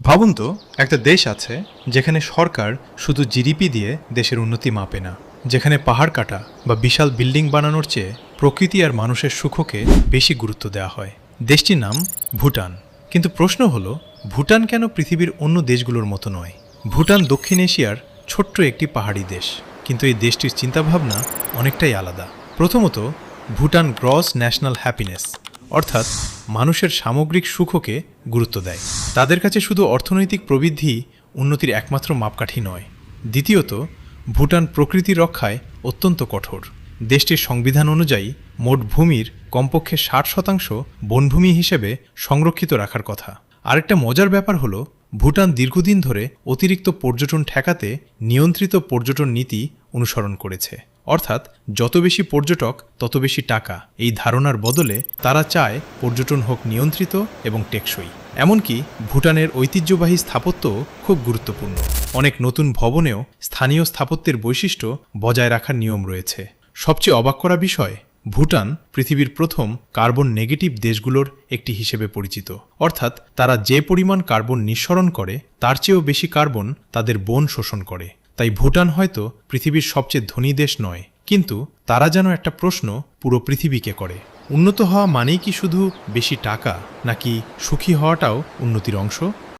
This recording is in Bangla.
ভাবুন তো, একটা দেশ আছে যেখানে সরকার শুধু জিডিপি দিয়ে দেশের উন্নতি মাপে না, যেখানে পাহাড় কাটা বা বিশাল বিল্ডিং বানানোর চেয়ে প্রকৃতি আর মানুষের সুখকে বেশি গুরুত্ব দেওয়া হয়। দেশটির নাম ভুটান। কিন্তু প্রশ্ন হলো, ভুটান কেন পৃথিবীর অন্য দেশগুলোর মতো নয়? ভুটান দক্ষিণ এশিয়ার ছোট্ট একটি পাহাড়ি দেশ, কিন্তু এই দেশটির চিন্তাভাবনা অনেকটাই আলাদা। প্রথমত, ভুটান গ্রস ন্যাশনাল হ্যাপিনেস, অর্থাৎ মানুষের সামগ্রিক সুখকে গুরুত্ব দেয়। তাদের কাছে শুধু অর্থনৈতিক প্রবৃদ্ধি উন্নতির একমাত্র মাপকাঠি নয়। দ্বিতীয়ত, ভুটান প্রকৃতি রক্ষায় অত্যন্ত কঠোর। দেশটির সংবিধান অনুযায়ী মোট ভূমির কমপক্ষে 60% বনভূমি হিসেবে সংরক্ষিত রাখার কথা। আরেকটা মজার ব্যাপার হলো, ভুটান দীর্ঘদিন ধরে অতিরিক্ত পর্যটন ঠেকাতে নিয়ন্ত্রিত পর্যটন নীতি অনুসরণ করেছে। অর্থাৎ যত বেশি পর্যটক তত বেশি টাকা, এই ধারণার বদলে তারা চায় পর্যটন হোক নিয়ন্ত্রিত এবং টেকসই। এমনকি ভুটানের ঐতিহ্যবাহী স্থাপত্যও খুব গুরুত্বপূর্ণ। অনেক নতুন ভবনেও স্থানীয় স্থাপত্যের বৈশিষ্ট্য বজায় রাখার নিয়ম রয়েছে। সবচেয়ে অবাক করা বিষয়, ভুটান পৃথিবীর প্রথম কার্বন নেগেটিভ দেশগুলোর একটি হিসেবে পরিচিত। অর্থাৎ তারা যে পরিমাণ কার্বন নিঃসরণ করে তার চেয়েও বেশি কার্বন তাদের বন শোষণ করে। তাই ভুটান হয়তো পৃথিবীর সবচেয়ে ধনী দেশ নয়, কিন্তু তারা যেন একটা প্রশ্ন পুরো পৃথিবীকে করে, উন্নত হওয়া মানেই কি শুধু বেশি টাকা, নাকি সুখী হওয়াটাও উন্নতির অংশ?